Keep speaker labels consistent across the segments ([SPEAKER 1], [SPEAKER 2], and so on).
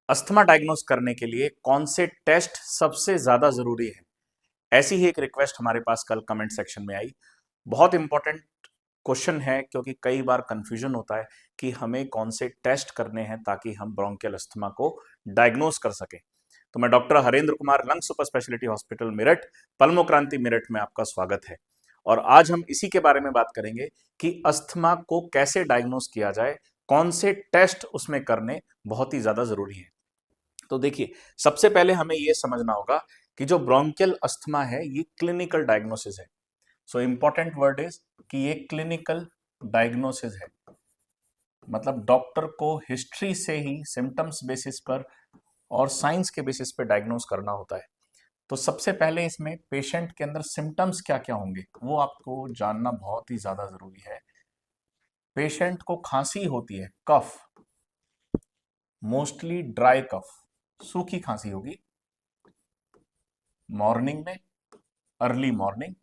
[SPEAKER 1] Asthma diagnose करने के लिए कौन से टेस्ट सबसे ज्यादा जरूरी है? ऐसी ही एक रिक्वेस्ट हमारे पास कल कमेंट सेक्शन में आई। बहुत इंपॉर्टेंट क्वेश्चन है क्योंकि कई बार कंफ्यूजन होता है कि हमें कौन से टेस्ट करने हैं ताकि हम ब्रोंकियल अस्थमा को डायग्नोस कर सके। तो मैं doctor Harendra Kumar, lung super speciality hospital Meerut, Pulmokranti Meerut में आपका स्वागत है। और आज हम इसी के बारे में बात करेंगे कि अस्थमा को कैसे डायग्नोस किया जाए, कौन से टेस्ट उसमें करने बहुत ही ज्यादा जरूरी है। तो देखिए, सबसे पहले हमें यह समझना होगा कि जो ब्रोंकियल अस्थमा है ये क्लिनिकल डायग्नोसिस है। सो इंपॉर्टेंट वर्ड इज कि ये क्लिनिकल डायग्नोसिस है, मतलब डॉक्टर को हिस्ट्री से ही सिम्टम्स बेसिस पर और साइंस के बेसिस पे डायग्नोस करना होता है। तो सबसे पहले इसमें पेशेंट के अंदर सिम्टम्स क्या क्या होंगे वो आपको जानना बहुत ही ज्यादा जरूरी है। पेशेंट को खांसी होती है, कफ, मोस्टली ड्राई कफ, सूखी खांसी होगी मॉर्निंग में, अर्ली मॉर्निंग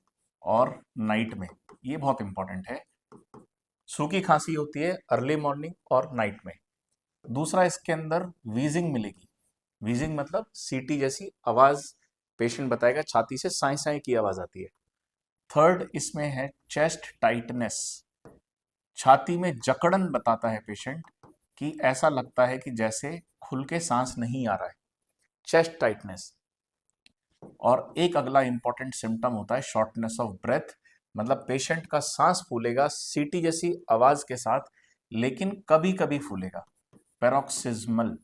[SPEAKER 1] और नाइट में। ये बहुत इंपॉर्टेंट है, सूखी खांसी होती है अर्ली मॉर्निंग और नाइट में। दूसरा, इसके अंदर वीजिंग मिलेगी। वीजिंग मतलब सीटी जैसी आवाज पेशेंट बताएगा, छाती से साई साई की आवाज आती है। थर्ड, इसमें है चेस्ट टाइटनेस, छाती में जकड़न बताता है पेशेंट कि ऐसा लगता है कि जैसे खुल के सांस नहीं आ रहा है, चेस्ट टाइटनेस। और एक अगला इंपॉर्टेंट सिम्टम होता है शॉर्टनेस ऑफ ब्रेथ, मतलब पेशेंट का सांस फूलेगा सीटी जैसी आवाज के साथ, लेकिन कभी कभी फूलेगा। पैरोक्सिज्मल,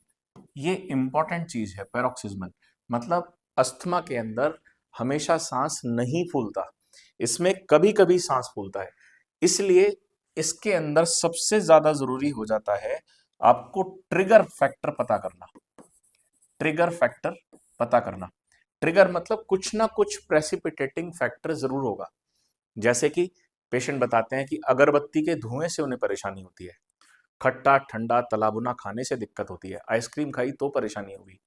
[SPEAKER 1] ये इंपॉर्टेंट चीज है। पैरोक्सिज्मल मतलब अस्थमा के अंदर हमेशा सांस नहीं फूलता, इसमें कभी कभी सांस फूलता है। इसलिए इसके अंदर सबसे ज्यादा जरूरी हो जाता है आपको ट्रिगर फैक्टर पता करना। ट्रिगर फैक्टर पता करना, ट्रिगर मतलब कुछ ना कुछ प्रेसिपिटेटिंग फैक्टर जरूर होगा। जैसे कि पेशेंट बताते हैं कि अगरबत्ती के धुएं से उन्हें परेशानी होती है, खट्टा ठंडा तला भुना खाने से दिक्कत होती है, आइसक्रीम खाई तो परेशानी होगी,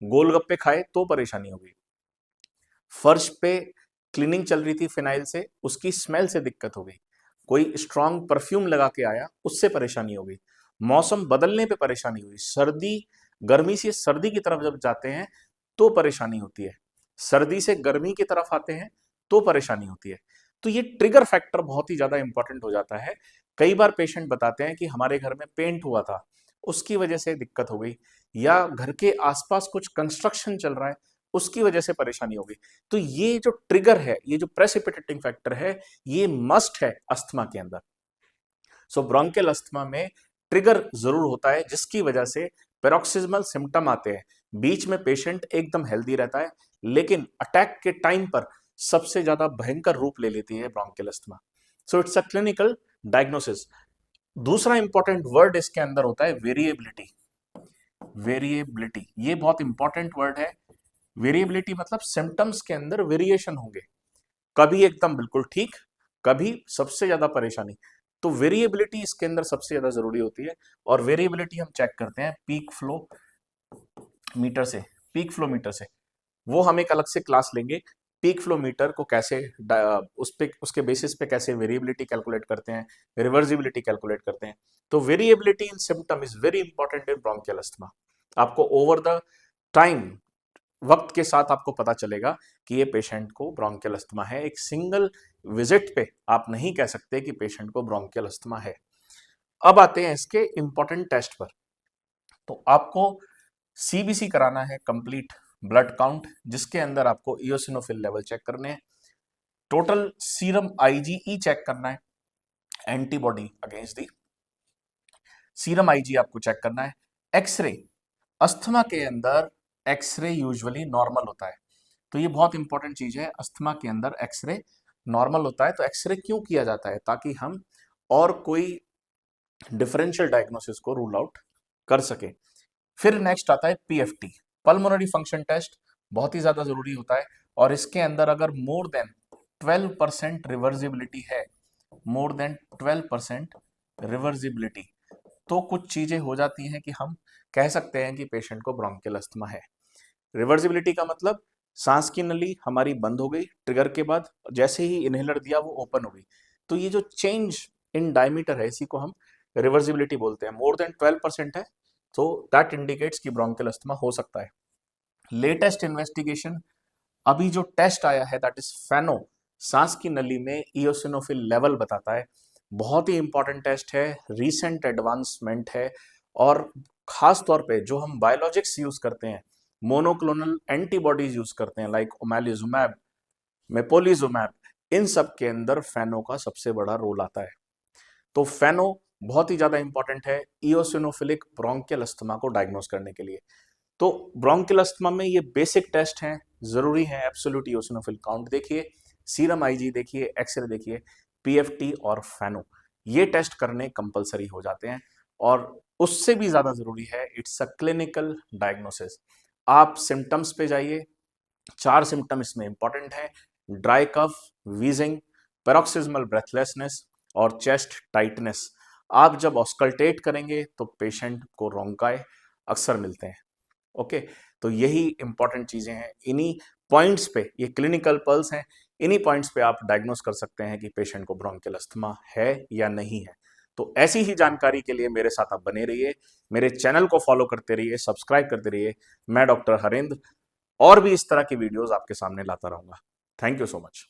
[SPEAKER 1] गोलगप्पे खाए तो परेशानी होगी, फर्श पे क्लीनिंग चल रही थी फिनाइल से, उसकी स्मेल से दिक्कत हो गई, कोई स्ट्रांग परफ्यूम लगा के आया उससे परेशानी हो गई, मौसम बदलने पे परेशानी हुई, सर्दी गर्मी से सर्दी की तरफ जब जाते हैं तो परेशानी होती है, सर्दी से गर्मी की तरफ आते हैं तो परेशानी होती है। तो ये ट्रिगर फैक्टर बहुत ही ज्यादा इंपॉर्टेंट हो जाता है। कई बार पेशेंट बताते हैं कि हमारे घर में पेंट हुआ था, उसकी वजह से दिक्कत हो गई, या घर के आसपास कुछ कंस्ट्रक्शन चल रहा है उसकी वजह से परेशानी हो गई। तो ये जो ट्रिगर है, ये जो प्रेसिपिटेटिंग फैक्टर है, ये मस्ट है अस्थमा के अंदर। सो ब्रोंकियल अस्थमा में ट्रिगर जरूर होता है जिसकी वजह से पेरोक्सिज्मल सिम्टम आते हैं। बीच में पेशेंट एकदम हेल्दी रहता है, लेकिन अटैक के टाइम पर सबसे ज्यादा भयंकर रूप ले लेती है bronchial asthma. So it's a clinical diagnosis. दूसरा इंपॉर्टेंट वर्ड इसके अंदर होता है वेरिएबिलिटी। वेरिएबिलिटी ये बहुत इंपॉर्टेंट वर्ड है। वेरिएबिलिटी मतलब सिम्टम्स के अंदर वेरिएशन होंगे, कभी एकदम बिल्कुल ठीक, कभी सबसे ज्यादा परेशानी। तो वेरिएबिलिटी इसके अंदर सबसे ज्यादा जरूरी होती है। और वेरिएबिलिटी हम चेक करते हैं पीक फ्लो मीटर से। पीक फ्लो मीटर से वो हम एक अलग से क्लास लेंगे। पीक फ्लो मीटर को कैसे उस पे उसके बेसिस पे कैसे वेरिएबिलिटी कैलकुलेट करते हैं, रिवर्सिबिलिटी कैलकुलेट करते हैं। तो variability in symptom is very important in bronchial asthma. आपको ओवर द टाइम, वक्त के साथ आपको पता चलेगा कि ये पेशेंट को ब्रोंकियल अस्थमा है। एक सिंगल विजिट पे आप नहीं कह सकते कि पेशेंट को ब्रोंकियल अस्थमा है। अब आते हैं इसके इंपॉर्टेंट टेस्ट पर। तो आपको सीबीसी कराना है, कंप्लीट ब्लड काउंट, जिसके अंदर आपको इओसिनोफिल लेवल चेक करने हैं, टोटल सीरम आईजीई चेक करना है, antibody against the serum IG आपको चेक करना है। एक्सरे, अस्थमा के अंदर एक्सरे यूजुअली नॉर्मल होता है, तो ये बहुत इंपॉर्टेंट चीज है। अस्थमा के अंदर एक्सरे नॉर्मल होता है, तो एक्सरे क्यों किया जाता है? ताकि हम और कोई डिफरेंशियल डायग्नोसिस को रूल आउट कर सके। फिर नेक्स्ट आता है पीएफटी, पल्मोनरी फंक्शन टेस्ट, बहुत ही ज्यादा जरूरी होता है। और इसके अंदर अगर मोर देन 12% रिवर्सिबिलिटी है, मोर देन 12% रिवर्सिबिलिटी, तो कुछ चीजें हो जाती हैं कि हम कह सकते हैं कि पेशेंट को ब्रोंकियल अस्थमा है। रिवर्सिबिलिटी का मतलब सांस की नली हमारी बंद हो गई ट्रिगर के बाद, जैसे ही इनहेलर दिया वो ओपन हो गई। तो ये जो चेंज इन डायमीटर है इसी को हम रिवर्सिबिलिटी बोलते हैं। मोर देन 12% है तो दैट इंडिकेट्स कि ब्रोंकियल अस्थमा हो सकता है। लेटेस्ट इन्वेस्टिगेशन, अभी जो टेस्ट आया है दैट इज फेनो, सांस की नली में इयोसिनोफिल लेवल बताता है। बहुत ही इंपॉर्टेंट टेस्ट है, रीसेंट एडवांसमेंट है, और खास तौर पे जो हम बायोलॉजिक्स यूज करते हैं, मोनोक्लोनल एंटीबॉडीज यूज करते हैं लाइक ओमेलिजुमैब, मेपोलिजुमैब, इन सब के अंदर फेनो का सबसे बड़ा रोल आता है। तो फेनो बहुत ही ज्यादा इंपॉर्टेंट है इयोसिनोफिलिक ब्रोंकियल अस्थमा को डायग्नोस करने के लिए। तो ब्रोंकियल अस्थमा में ये बेसिक टेस्ट हैं, जरूरी है। एब्सोल्यूट इयोसिनोफिल काउंट देखिए, सीरम आईजी देखिए, एक्सरे देखिए, पीएफटी और फेनो, ये टेस्ट करने कंपलसरी हो जाते हैं। और उससे भी ज्यादा जरूरी है इट्स अ क्लिनिकल डायग्नोसिस। आप सिम्टम्स पे जाइए, 4 सिम्टम इसमें इंपॉर्टेंट है: ड्राई कफ, वीजिंग, पेरोक्सिज्मल ब्रेथलेसनेस और चेस्ट टाइटनेस। आप जब ऑस्कल्टेट करेंगे तो पेशेंट को रोंकाई अक्सर मिलते हैं। ओके, तो यही इंपॉर्टेंट चीजें हैं। इन्हीं पॉइंट्स पे, ये क्लिनिकल पल्स हैं, इन्हीं पॉइंट्स पे आप डायग्नोस कर सकते हैं कि पेशेंट को ब्रोंकियल अस्थमा है या नहीं है। तो ऐसी ही जानकारी के लिए मेरे साथ आप बने रहिए, मेरे चैनल को फॉलो करते रहिए, सब्सक्राइब करते रहिए। मैं डॉक्टर हरेंद्र और भी इस तरह की वीडियोस आपके सामने लाता रहूंगा। Thank you so much.